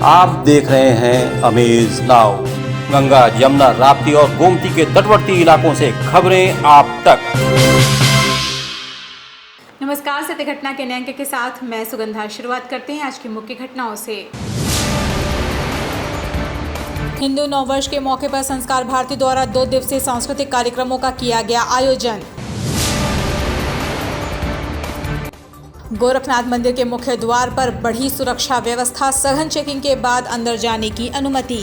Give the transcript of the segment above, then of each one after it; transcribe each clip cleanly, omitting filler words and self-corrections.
आप देख रहे हैं अमेज नाउ। गंगा, यमुना, राप्ती और गोमती के तटवर्ती इलाकों से खबरें आप तक। नमस्कार, सत्य घटना के नए अंक के साथ मैं सुगंधा। शुरुआत करते हैं आज की मुख्य घटनाओं से। हिंदू नववर्ष के मौके पर संस्कार भारती द्वारा 2 दिवसीय सांस्कृतिक कार्यक्रमों का किया गया आयोजन। गोरखनाथ मंदिर के मुख्य द्वार पर बढ़ी सुरक्षा व्यवस्था, सघन चेकिंग के बाद अंदर जाने की अनुमति।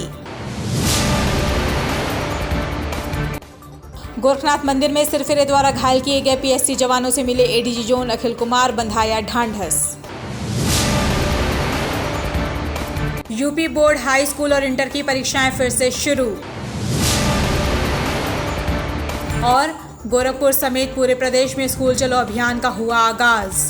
गोरखनाथ मंदिर में सिरफिरे द्वारा घायल किए गए पीएससी जवानों से मिले एडीजी जोन अखिल कुमार, बंधाया ढांढस। यूपी बोर्ड हाई स्कूल और इंटर की परीक्षाएं फिर से शुरू। और गोरखपुर समेत पूरे प्रदेश में स्कूल चलो अभियान का हुआ आगाज।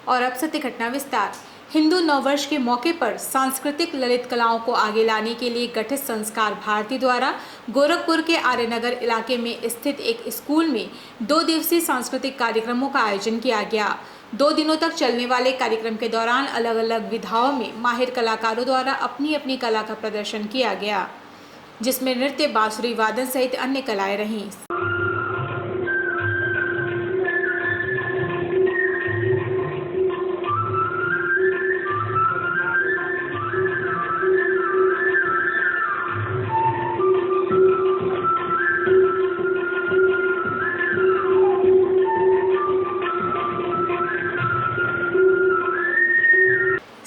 और अब सत्य घटना विस्तार। हिंदू नववर्ष के मौके पर सांस्कृतिक ललित कलाओं को आगे लाने के लिए गठित संस्कार भारती द्वारा गोरखपुर के आर्यनगर इलाके में स्थित एक स्कूल में 2 दिवसीय सांस्कृतिक कार्यक्रमों का आयोजन किया गया। 2 दिनों तक चलने वाले कार्यक्रम के दौरान अलग अलग विधाओं में माहिर कलाकारों द्वारा अपनी अपनी कला का प्रदर्शन किया गया, जिसमें नृत्य, बांसुरी वादन सहित अन्य कलाएं रहीं।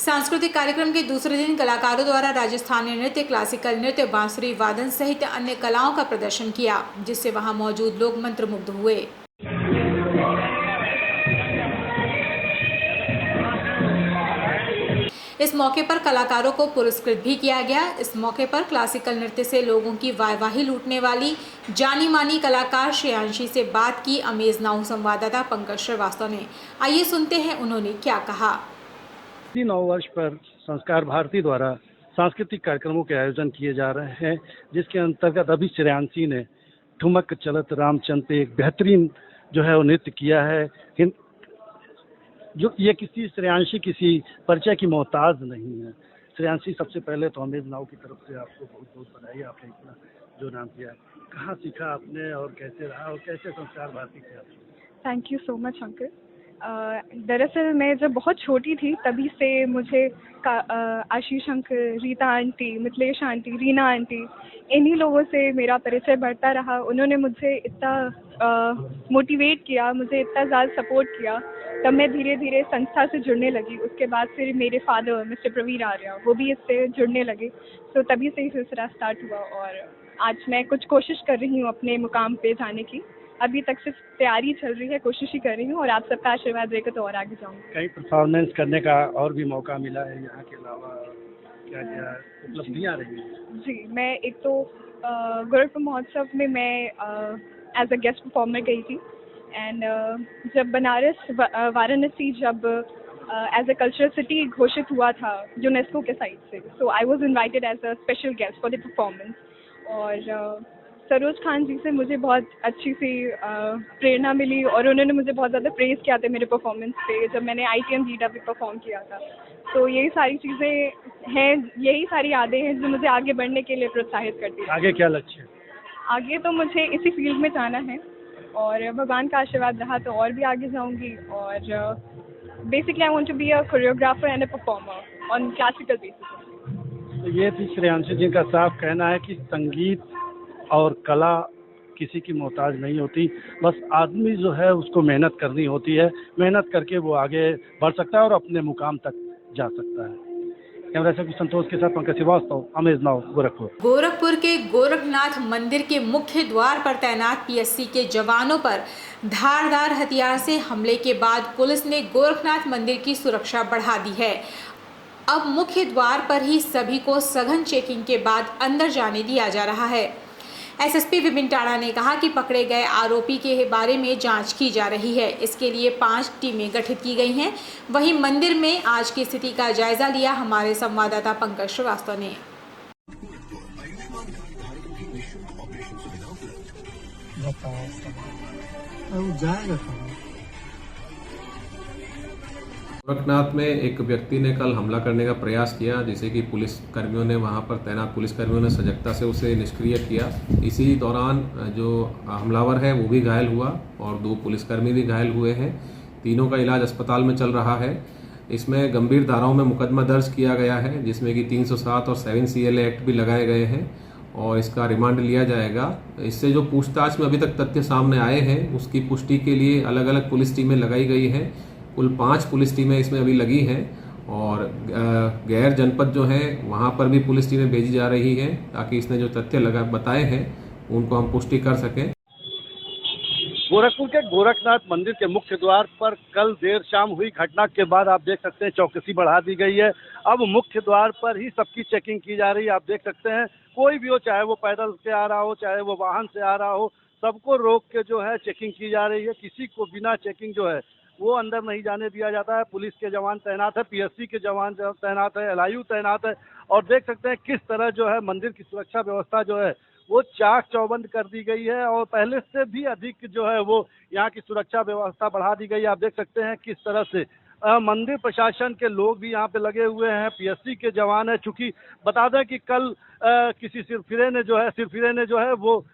सांस्कृतिक कार्यक्रम के दूसरे दिन कलाकारों द्वारा राजस्थानी नृत्य, क्लासिकल नृत्य, बांसुरी वादन सहित अन्य कलाओं का प्रदर्शन किया, जिससे वहां मौजूद लोग मंत्रमुग्ध हुए। इस मौके पर कलाकारों को पुरस्कृत भी किया गया। इस मौके पर क्लासिकल नृत्य से लोगों की वाहवाही लूटने वाली जानी मानी कलाकार श्रेयांशी से बात की अमेज नाउ संवाददाता पंकज श्रीवास्तव ने। आइए सुनते हैं उन्होंने क्या कहा। नववर्ष पर संस्कार भारती द्वारा सांस्कृतिक कार्यक्रमों के आयोजन किए जा रहे हैं, जिसके अंतर्गत अभी श्रेयांशी ने ठुमक चलत रामचंद्र पे एक बेहतरीन जो है वो नृत्य किया है। जो ये श्रेयांशी किसी परिचय की मोहताज नहीं है। श्रेयांशी, सबसे पहले तो अमेज नाउ की तरफ से आपको बहुत बहुत बधाई। आपने इतना जो नाम किया, कहाँ सीखा आपने और कैसे रहा और कैसे संस्कार भारती किया? Thank you so much uncle. दरअसल मैं जब बहुत छोटी थी तभी से मुझे Ashish uncle, Rita aunty, Mithilesh aunty, Reena aunty, इन्हीं लोगों से मेरा परिचय बढ़ता रहा। उन्होंने मुझे इतना मोटिवेट किया, मुझे इतना ज़्यादा सपोर्ट किया, तब मैं धीरे धीरे संस्था से जुड़ने लगी। उसके बाद फिर मेरे फादर मिस्टर प्रवीण आर्या, वो भी इससे जुड़ने लगे। तो तभी से ही सिलसिला स्टार्ट हुआ और आज मैं कुछ कोशिश कर रही हूँ अपने मुकाम पे जाने की। अभी तक सिर्फ तैयारी चल रही है, कोशिश ही कर रही हूँ और आप सबका आशीर्वाद देकर तो और आगे जाऊँगी। कहीं परफॉर्मेंस करने का और भी मौका मिला है यहाँ के अलावा? क्या क्या उपलब्धियाँ रही हैं? जी, मैं एक तो गोरखपुर महोत्सव में मैं एज अ गेस्ट परफॉर्मर गई थी। एंड जब बनारस वाराणसी जब एज अ कल्चरल सिटी घोषित हुआ था यूनेस्को के साइड से, so I was invited as a special guest for the performance. और सरोज खान जी से मुझे बहुत अच्छी सी प्रेरणा मिली और उन्होंने मुझे बहुत ज़्यादा प्रेज़ किया था मेरे परफॉर्मेंस पे, जब मैंने ITM जीटा पे परफॉर्म किया था। तो यही सारी चीज़ें हैं, यही सारी यादें हैं जो मुझे आगे बढ़ने के लिए प्रोत्साहित करती हैं। आगे क्या लक्ष्य है? आगे तो मुझे इसी फील्ड में जाना है और भगवान का आशीर्वाद रहा तो और भी आगे जाऊँगी। और basically I want to be a choreographer and a performer on classical basis. तो ये थी श्रेयांशी जी का साफ कहना है कि संगीत और कला किसी की मोहताज नहीं होती, बस आदमी जो है उसको मेहनत करनी होती है। मेहनत करके वो आगे बढ़ सकता है और अपने मुकाम तक जा सकता है। कैमरा से संतोष के साथ पंकज श्रीवास्तव, अमेज नाउ, गोरखपुर। गोरखपुर के गोरखनाथ मंदिर के मुख्य द्वार पर तैनात पीएससी के जवानों पर धारदार हथियार से हमले के बाद पुलिस ने गोरखनाथ मंदिर की सुरक्षा बढ़ा दी है। अब मुख्य द्वार पर ही सभी को सघन चेकिंग के बाद अंदर जाने दिया जा रहा है। एसएसपी विपिन टाड़ा ने कहा कि पकड़े गए आरोपी के बारे में जांच की जा रही है। इसके लिए 5 टीमें गठित की गई हैं। वहीं मंदिर में आज की स्थिति का जायजा लिया हमारे संवाददाता पंकज श्रीवास्तव ने। जाएगा गोरखनाथ में एक व्यक्ति ने कल हमला करने का प्रयास किया, जिसे कि पुलिस कर्मियों ने, वहां पर तैनात पुलिस कर्मियों ने सजगता से उसे निष्क्रिय किया। इसी दौरान जो हमलावर है वो भी घायल हुआ और 2 पुलिसकर्मी भी घायल हुए हैं। तीनों का इलाज अस्पताल में चल रहा है। इसमें गंभीर धाराओं में मुकदमा दर्ज किया गया है, जिसमें कि 307 और 7 CLA एक्ट भी लगाए गए हैं और इसका रिमांड लिया जाएगा। इससे जो पूछताछ में अभी तक तथ्य सामने आए हैं उसकी पुष्टि के लिए अलग अलग पुलिस टीमें लगाई गई हैं। कुल 5 पुलिस टीमें इसमें अभी लगी हैं और गैर जनपद जो है वहाँ पर भी पुलिस टीमें भेजी जा रही हैं, ताकि इसने जो तथ्य बताए हैं उनको हम पुष्टि कर सकें। गोरखपुर के गोरखनाथ मंदिर के मुख्य द्वार पर कल देर शाम हुई घटना के बाद आप देख सकते हैं चौकसी बढ़ा दी गई है। अब मुख्य द्वार पर ही सबकी चेकिंग की जा रही है। आप देख सकते हैं कोई भी हो, चाहे वो पैदल से आ रहा हो, चाहे वो वाहन से आ रहा हो, सबको रोक के जो है चेकिंग की जा रही है। किसी को बिना चेकिंग जो है वो अंदर नहीं जाने दिया जाता है। पुलिस के जवान तैनात है, PSC के जवान तैनात है, LIU तैनात है और देख सकते हैं किस तरह जो है मंदिर की सुरक्षा व्यवस्था जो है वो चाक चौबंद कर दी गई है और पहले से भी अधिक जो है वो यहाँ की सुरक्षा व्यवस्था बढ़ा दी गई है। आप देख सकते हैं किस तरह से मंदिर प्रशासन के लोग भी यहाँ पे लगे हुए हैं, PSC के जवान है। चूंकि बता दें कि कल किसी सिरफिरे ने जो है वो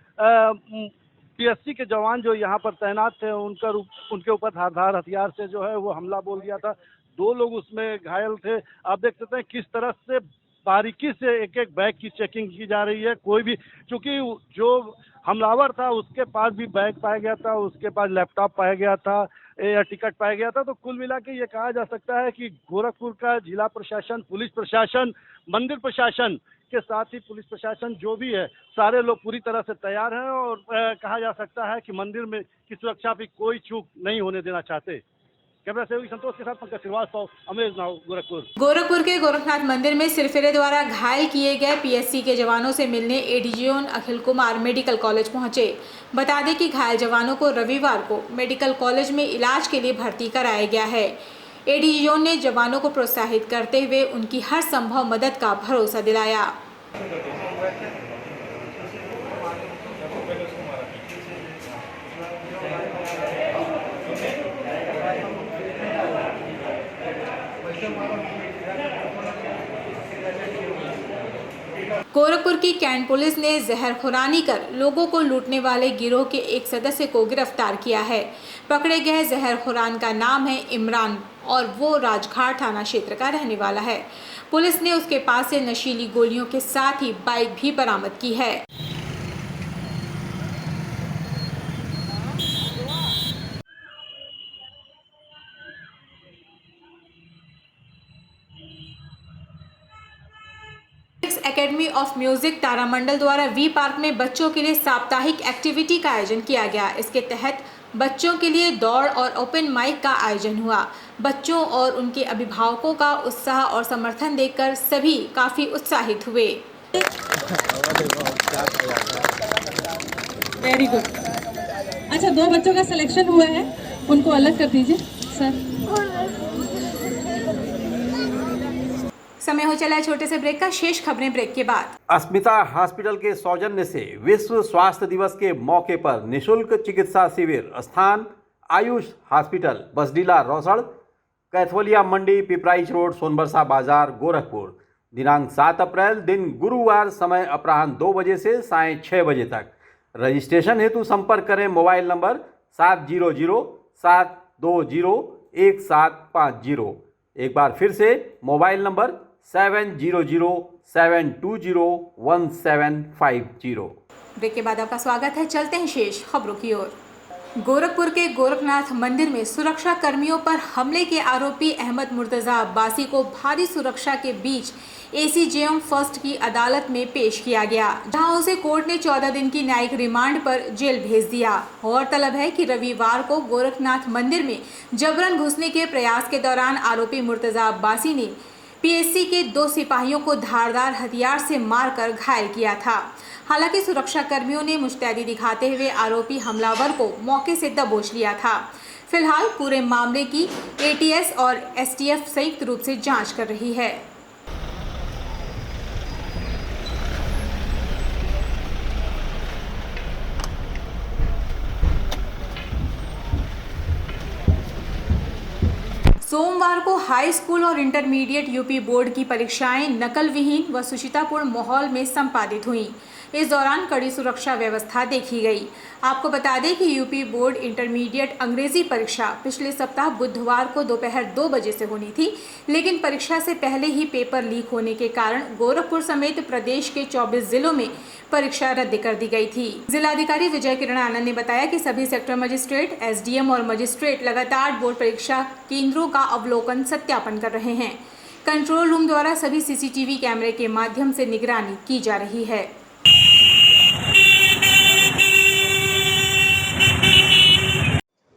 PSC के जवान जो यहाँ पर तैनात थे उनके ऊपर धारदार हथियार से जो है वो हमला बोल दिया था। 2 लोग उसमें घायल थे। आप देख सकते हैं किस तरह से बारीकी से एक एक बैग की चेकिंग की जा रही है। कोई भी, चूंकि जो हमलावर था उसके पास भी बैग पाया गया था, उसके पास लैपटॉप पाया गया था या टिकट पाया गया था। तो कुल मिला के ये कहा जा सकता है कि गोरखपुर का जिला प्रशासन, पुलिस प्रशासन, मंदिर प्रशासन के साथ ही पुलिस प्रशासन जो भी है, सारे लोग पूरी तरह से तैयार हैं और कहा जा सकता है कि मंदिर में की सुरक्षा भी कोई चूक नहीं होने देना चाहते। कैमरा सहयोगी संतोष के साथ पंकज श्रीवास्तव, अमेज नाउ, गोरखपुर। गोरखपुर के गोरखनाथ मंदिर में सिरफिरे द्वारा घायल किए गए PSC के जवानों से मिलने ADG Akhil Kumar medical college पहुंचे। बता दें कि घायल जवानों को रविवार को मेडिकल कॉलेज में इलाज के लिए भर्ती कराया गया है। ADG ने जवानों को प्रोत्साहित करते हुए उनकी हर संभव मदद का भरोसा दिलाया। गोरखपुर की कैंट पुलिस ने जहरखुरानी कर लोगों को लूटने वाले गिरोह के एक सदस्य को गिरफ्तार किया है। पकड़े गए जहरखुरान का नाम है इमरान और वो राजघाट थाना क्षेत्र का रहने वाला है। पुलिस ने उसके पास से नशीली गोलियों के साथ ही बाइक भी बरामद की है। एकेडमी ऑफ म्यूजिक तारामंडल द्वारा वी पार्क में बच्चों के लिए साप्ताहिक एक्टिविटी का आयोजन किया गया। इसके तहत बच्चों के लिए दौड़ और ओपन माइक का आयोजन हुआ। बच्चों और उनके अभिभावकों का उत्साह और समर्थन देखकर सभी काफी उत्साहित हुए। Very good. अच्छा, 2 बच्चों का सिलेक्शन हुआ है, उनको अलग कर दीजिए सर। समय हो चला है छोटे से ब्रेक का। शेष खबरें ब्रेक के बाद। अस्मिता हॉस्पिटल के सौजन्य से विश्व स्वास्थ्य दिवस के मौके पर निशुल्क चिकित्सा शिविर। स्थान आयुष हॉस्पिटल, बसडीला रोसड़, कैथोलिया मंडी, पिपराइच रोड, सोनबरसा बाजार, गोरखपुर। दिनांक 7 अप्रैल दिन गुरुवार, समय अपराह्न 2 बजे से सायं 6 बजे तक। रजिस्ट्रेशन हेतु संपर्क करें मोबाइल नंबर 700-720-1750। एक बार फिर से मोबाइल नंबर 700-720-1750। ब्रेक के बाद आपका स्वागत है। चलते हैं शेष खबरों की ओर। गोरखपुर के गोरखनाथ मंदिर में सुरक्षा कर्मियों पर हमले के आरोपी अहमद मुर्तजा अब्बासी को भारी सुरक्षा के बीच ACJM फर्स्ट की अदालत में पेश किया गया, जहां उसे कोर्ट ने 14 दिन की न्यायिक रिमांड पर जेल भेज दिया। गौरतलब है कि रविवार को गोरखनाथ मंदिर में जबरन घुसने के प्रयास के दौरान आरोपी मुर्तजा अब्बासी ने PSC के 2 सिपाहियों को धारदार हथियार से मारकर घायल किया था। हालांकि सुरक्षा कर्मियों ने मुस्तैदी दिखाते हुए आरोपी हमलावर को मौके से दबोच लिया था। फिलहाल पूरे मामले की ATS और STF संयुक्त रूप से जांच कर रही है। सोमवार को हाई स्कूल और इंटरमीडिएट यूपी बोर्ड की परीक्षाएं नकल विहीन व सुचितापूर्ण माहौल में संपादित हुईं। इस दौरान कड़ी सुरक्षा व्यवस्था देखी गई। आपको बता दें कि यूपी बोर्ड इंटरमीडिएट अंग्रेजी परीक्षा पिछले सप्ताह बुधवार को दोपहर 2 बजे से होनी थी, लेकिन परीक्षा से पहले ही पेपर लीक होने के कारण गोरखपुर समेत प्रदेश के 24 जिलों में परीक्षा रद्द कर दी गई थी। जिलाधिकारी विजय किरण आनंद ने बताया कि सभी सेक्टर मजिस्ट्रेट, एसडीएम और मजिस्ट्रेट लगातार बोर्ड परीक्षा केंद्रों का अवलोकन सत्यापन कर रहे हैं। कंट्रोल रूम द्वारा सभी सीसीटीवी कैमरे के माध्यम से निगरानी की जा रही है।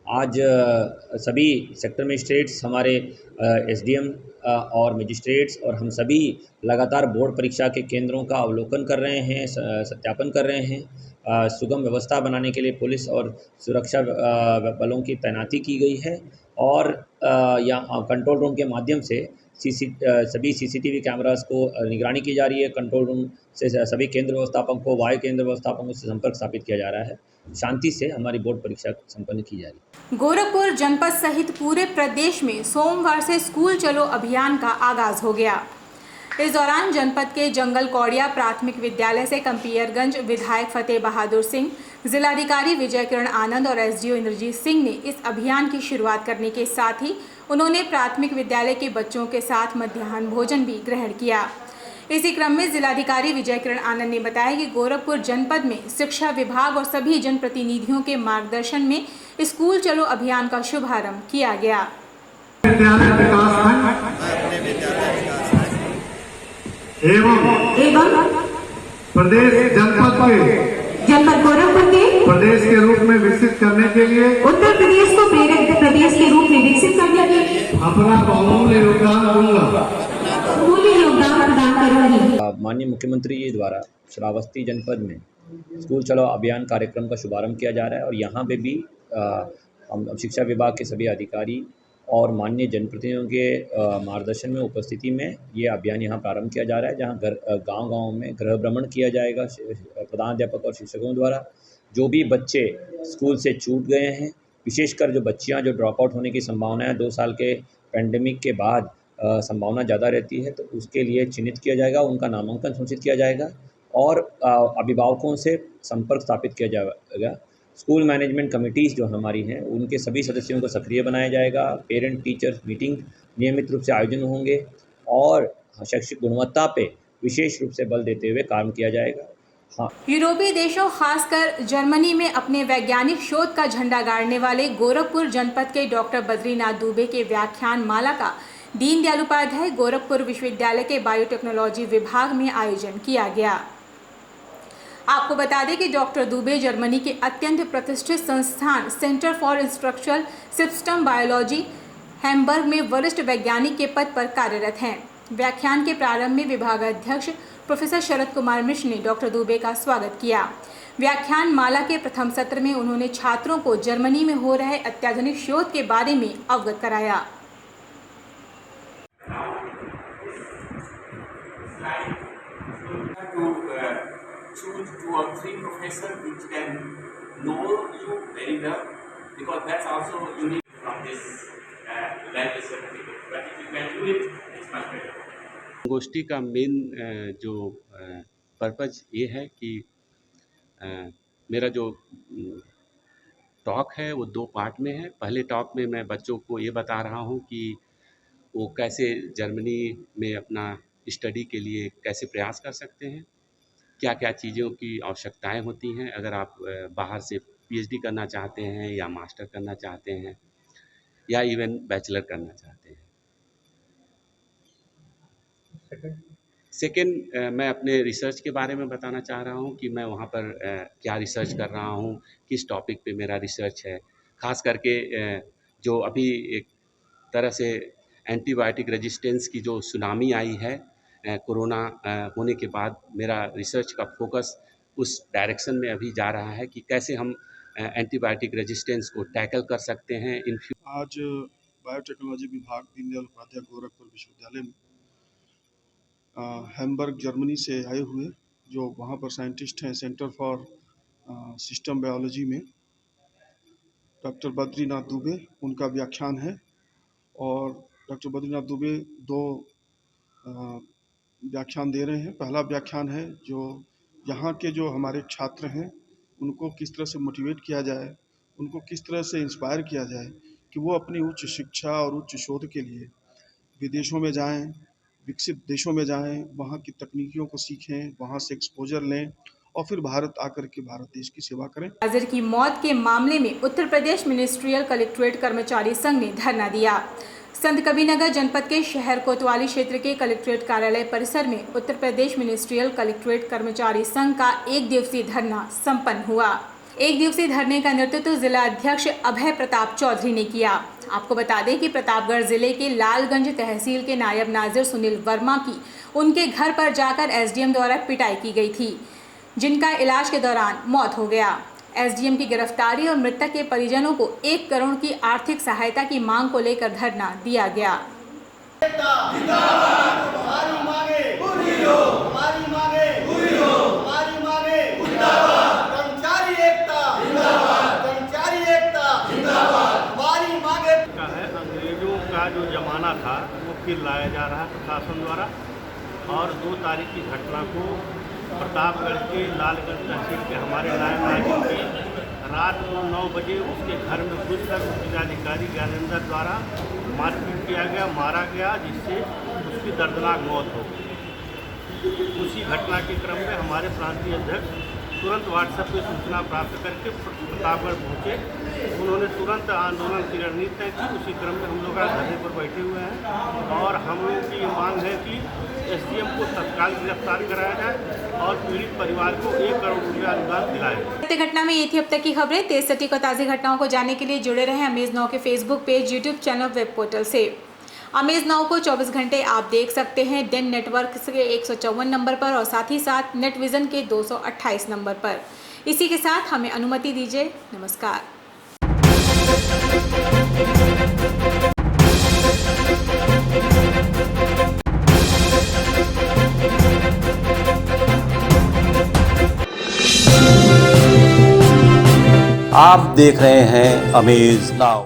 आज सभी सेक्टर मजिस्ट्रेट्स, हमारे एसडीएम और मजिस्ट्रेट्स और हम सभी लगातार बोर्ड परीक्षा के केंद्रों का अवलोकन कर रहे हैं, सत्यापन कर रहे हैं। सुगम व्यवस्था बनाने के लिए पुलिस और सुरक्षा बलों की तैनाती की गई है और यहाँ कंट्रोल रूम के माध्यम से सभी सीसीटीवी कैमरास को निगरानी की जा रही है। कंट्रोल रूम से सभी केंद्र व्यवस्थापकों को, वायु केंद्र व्यवस्थापकों से संपर्क स्थापित किया जा रहा है। शांति से हमारी बोर्ड परीक्षा संपन्न की जा रही है। गोरखपुर जनपद सहित पूरे प्रदेश में सोमवार से स्कूल चलो अभियान का आगाज हो गया। इस दौरान जनपद के जंगल कौड़िया प्राथमिक विद्यालय से कंपियरगंज विधायक फतेह बहादुर सिंह, जिलाधिकारी विजय किरण आनंद और एसडीओ इंद्रजीत सिंह ने इस अभियान की शुरुआत करने के साथ ही उन्होंने प्राथमिक विद्यालय के बच्चों के साथ मध्याह्न भोजन भी ग्रहण किया। इसी क्रम में जिलाधिकारी विजय किरण आनंद ने बताया कि गोरखपुर जनपद में शिक्षा विभाग और सभी जनप्रतिनिधियों के मार्गदर्शन में स्कूल चलो अभियान का शुभारंभ किया गया। एवं प्रदेश जनपद गोरखपुर के प्रदेश के रूप में विकसित करने के लिए उत्तर प्रदेश को प्रेरक प्रदेश के रूप में विकसित करने के लिए अपना बहुमूल्य योगदान दूंगा। प्रदान करूंगी। माननीय मुख्यमंत्री जी द्वारा श्रावस्ती जनपद में स्कूल चलो अभियान कार्यक्रम का शुभारंभ किया जा रहा है और यहाँ पे भी हम शिक्षा विभाग के सभी अधिकारी और माननीय जनप्रतिनिधियों के मार्गदर्शन में उपस्थिति में ये अभियान यहाँ प्रारंभ किया जा रहा है, जहाँ गांव-गांव में गृह भ्रमण किया जाएगा प्रधानाध्यापक और शिक्षकों द्वारा। जो भी बच्चे स्कूल से छूट गए हैं, विशेषकर जो बच्चियाँ जो ड्रॉप आउट होने की संभावना है 2 साल के पैंडेमिक के बाद संभावना ज़्यादा रहती है, तो उसके लिए चिन्हित किया जाएगा, उनका नामांकन सुनिश्चित किया जाएगा और अभिभावकों से संपर्क स्थापित किया जाएगा। स्कूल मैनेजमेंट कमिटीज़ जो हमारी हैं उनके सभी सदस्यों को सक्रिय बनाया जाएगा। पेरेंट टीचर मीटिंग नियमित रूप से आयोजन होंगे और शैक्षिक गुणवत्ता पे विशेष रूप से बल देते हुए काम किया जाएगा। हाँ, यूरोपीय देशों खासकर जर्मनी में अपने वैज्ञानिक शोध का झंडा गाड़ने वाले गोरखपुर जनपद के डॉक्टर बद्रीनाथ दुबे के व्याख्यान माला का दीनदयाल उपाध्याय गोरखपुर विश्वविद्यालय के बायोटेक्नोलॉजी विभाग में आयोजन किया गया। आपको बता दें कि डॉक्टर दुबे जर्मनी के अत्यंत प्रतिष्ठित संस्थान centre for structural system biology Hamburg में वरिष्ठ वैज्ञानिक के पद पर कार्यरत हैं। व्याख्यान के प्रारंभ में विभागाध्यक्ष प्रोफेसर शरद कुमार मिश्र ने डॉक्टर दुबे का स्वागत किया। व्याख्यान माला के प्रथम सत्र में उन्होंने छात्रों को जर्मनी में हो रहे अत्याधुनिक शोध के बारे में अवगत कराया। Choose 2 or 3 professors which can know you very well, because that's also unique from this language certificate. But if you can do it, it's much better. गोष्ठी का मेन जो पर्पज ये है कि मेरा जो टॉक है वो 2 पार्ट में है। पहले टॉक में मैं बच्चों को ये बता रहा हूँ कि वो कैसे जर्मनी में अपना स्टडी के लिए कैसे प्रयास कर सकते हैं, क्या क्या चीज़ों की आवश्यकताएं होती हैं अगर आप बाहर से पीएचडी करना चाहते हैं या मास्टर करना चाहते हैं या इवन बैचलर करना चाहते हैं। सेकंड मैं अपने रिसर्च के बारे में बताना चाह रहा हूं कि मैं वहां पर क्या रिसर्च कर रहा हूं, किस टॉपिक पे मेरा रिसर्च है। ख़ास करके जो अभी एक तरह से एंटीबायोटिक रेजिस्टेंस की जो सुनामी आई है कोरोना होने के बाद, मेरा रिसर्च का फोकस उस डायरेक्शन में अभी जा रहा है कि कैसे हम एंटीबायोटिक रेजिस्टेंस को टैकल कर सकते हैं इन आज बायोटेक्नोलॉजी विभाग दीनदयाल उपाध्याय गोरखपुर विश्वविद्यालय में हैम्बर्ग जर्मनी से आए हुए जो वहाँ पर साइंटिस्ट हैं सेंटर फॉर सिस्टम बायोलॉजी में, डॉक्टर बद्रीनाथ दुबे, उनका व्याख्यान है और डॉक्टर बद्रीनाथ दुबे 2 व्याख्यान दे रहे हैं। पहला व्याख्यान है जो यहाँ के जो हमारे छात्र हैं उनको किस तरह से मोटिवेट किया जाए, उनको किस तरह से इंस्पायर किया जाए कि वो अपनी उच्च शिक्षा और उच्च शोध के लिए विदेशों में जाएं, विकसित देशों में जाएं, वहाँ की तकनीकियों को सीखें, वहाँ से एक्सपोजर लें और फिर भारत आकर के भारत देश की सेवा करें। नाजिर की मौत के मामले में उत्तर प्रदेश मिनिस्ट्रियल कलेक्ट्रेट कर्मचारी संघ ने धरना दिया। संत कबीरनगर जनपद के शहर कोतवाली क्षेत्र के कलेक्ट्रेट कार्यालय परिसर में उत्तर प्रदेश मिनिस्ट्रियल कलेक्ट्रेट कर्मचारी संघ का 1 दिवसीय धरना संपन्न हुआ। 1 दिवसीय धरने का नेतृत्व जिला अध्यक्ष अभय प्रताप चौधरी ने किया। आपको बता दें कि प्रतापगढ़ जिले के लालगंज तहसील के नायब नाजिर सुनील वर्मा की उनके घर पर जाकर एसडीएम द्वारा पिटाई की गई थी, जिनका इलाज के दौरान मौत हो गया। एसडीएम की गिरफ्तारी और मृतक के परिजनों को 1 करोड़ की आर्थिक सहायता की मांग को लेकर धरना दिया गया। अंग्रेजों का जो जमाना था वो फिर लाया जा रहा है प्रशासन द्वारा, और 2 तारीख की घटना को प्रतापगढ़ के लालगंज तहसील के हमारे नायब नाजिर की रात को 9 बजे उसके घर में घुसकर जिलाधिकारी ज्ञानेंद्र द्वारा मारपीट किया गया, मारा गया, जिससे उसकी दर्दनाक मौत हो गई। उसी घटना के क्रम में हमारे प्रांतीय अध्यक्ष तुरंत व्हाट्सएप पे सूचना प्राप्त करके प्रतापगढ़ पहुँचे। उन्होंने तुरंत आंदोलन की रणनीति तय की। उसी क्रम में हम लोग आज धरने पर बैठे हुए हैं और हम लोगों की ये मांग है कि एसडीएम को तत्काल गिरफ्तार कराया जाए और पीड़ित परिवार को 1 करोड़ रुपया अनुदान दिलाया जाए। घटना में ये थी अब तक की खबरें। तेज सटीक और ताज़ी घटनाओं को जानने के लिए जुड़े रहें अमेज नाउ के Facebook page, YouTube channel, web portal से। अमेज नाउ को 24 घंटे आप देख सकते हैं डेन नेटवर्क के 154 नंबर पर और साथ ही साथ नेट विजन के 228 नंबर पर। इसी के साथ हमें अनुमति दीजिए। नमस्कार। आप देख रहे हैं अमेज नाउ।